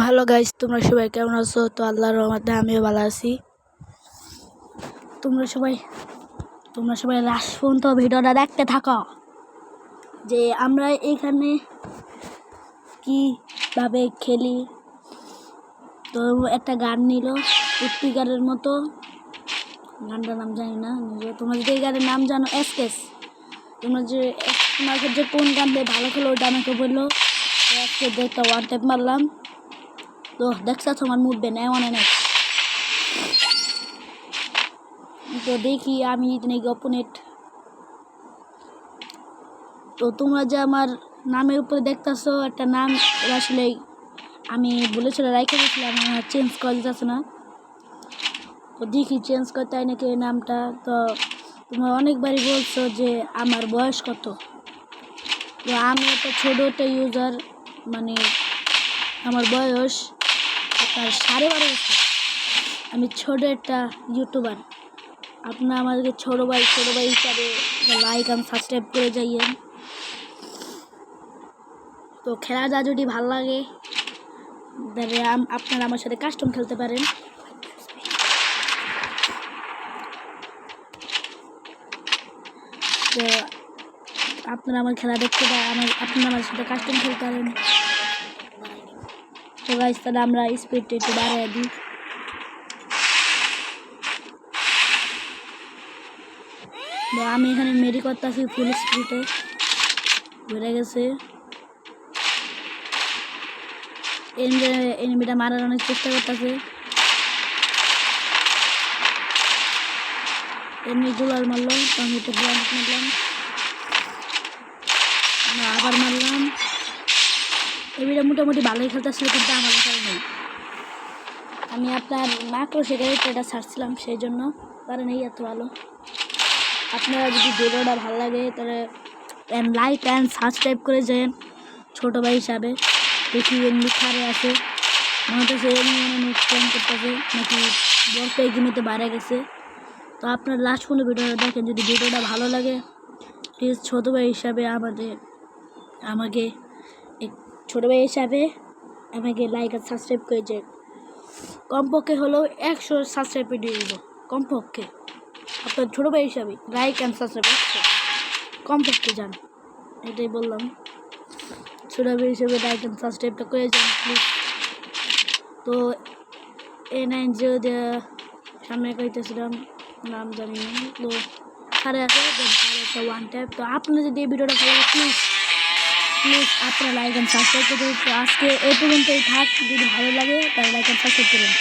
Hello guys, তোমরা সবাই কেমন আছো? তো আল্লাহর রহমতে আমিও ভালো আছি। তোমরা সবাই লাস্ট পর্যন্ত ভিডিওটা দেখতে থাকো, যে আমরা এখানে কিভাবে খেলি। তো একটা গান নিল স্পিকারের মতো, গানটার নাম জানি না। তোমরা যদি এই গানের নাম জানো, এসকেস, তোমাকে যে কোন গান দিয়ে ভালো খেলো ওটা আমাকে বললো। আজকে দেখতে ওয়ান ট্যাপ মারলাম, তো দেখছো তোমার মুভবে নেই মনে নেই। তো দেখি আমি নাকি অপোনেট। তো তোমরা যে আমার নামের উপরে দেখতেছো একটা নাম, আসলে আমি বলেছিল রাইখে দিয়েছিলাম, আমার চেঞ্জ করা যাচ্ছে না। তো দেখি চেঞ্জ করতে হয় নাকি এই নামটা। তো তোমরা অনেকবারই বলছো যে আমার বয়স কত। তো আমি একটা ছোটো একটা ইউজার, মানে আমার বয়স আপনার 12.5 বছর। আমি ছোটো একটা ইউটিউবার। আপনারা আমাদেরকে ছোটো ভাই হিসাবে লাইক আর সাবস্ক্রাইব করে যাইয়েন। তো খেলাটা যদি ভালো লাগে তাহলে আপনারা আমার সাথে কাস্টম খেলতে পারেন। তো আপনারা আমার খেলা দেখতে পারেন, আপনারা আমার সাথে কাস্টম খেলতে পারেন। তো গাইস, তাহলে আমরা স্পিডটা একটু বাড়িয়ে দিই। তো আমি এখানে মেরি করতেছি ফুল স্পিডে, বেড়ে গেছে। এনিমিটা মারার অনেক চেষ্টা করতেছে। এমনি গোলার মারলাম, তো আমি একটা গ্রাউন্ড মারলাম, আবার মারলাম। এমনিটা মোটামুটি ভালোই খেলতেছিল, কিন্তু আমার খেলা নেই। আমি আপনার মাত্র সেখানে এটা ছাড়ছিলাম, সেই জন্য পারে নেই এত ভালো। আপনারা যদি ভিডিওটা ভালো লাগে তাহলে লাইক অ্যান্ড সাবস্ক্রাইব করে যান ছোটো ভাই হিসাবে। দেখি এমনি খারে আছে, মনে হচ্ছে এমনি ট্রেন করতেছে নাকি বলতে এই গেমেতে বাইরে গেছে। তো আপনার লাস্ট কোনো ভিডিওটা দেখেন, যদি ভিডিওটা ভালো লাগে প্লিজ ছোটো ভাই হিসাবে আমাকে ছোটো ভাই হিসাবে আমাকে লাইক আর সাবস্ক্রাইব করে যান। কমপক্ষে হলেও 100 সাবস্ক্রাইব দিয়ে দিব, কমপক্ষে। আপনার ছোটো ভাই হিসাবে লাইক অ্যান্ড সাবস্ক্রাইব কমপক্ষে যান, এটাই বললাম। ছোটো ভাই হিসেবে লাইক অ্যান্ড সাবস্ক্রাইবটা করে যান প্লিজ। তো A9 সামনে কইতেছিলাম, নাম জানি না। তো সাড়ে আছে একটা ওয়ান ট্যাপ। তো আপনারা যদি এই ভিডিওটা ভালো লাগে প্লিজ আপনারা লাইক অ্যান্ড সাবস্ক্রাইব করতে। তো আজকে এই পর্যন্তই থাক, যদি ভালো লাগে তাহলে লাইক অ্যান্ড সাবস্ক্রাইব করুন।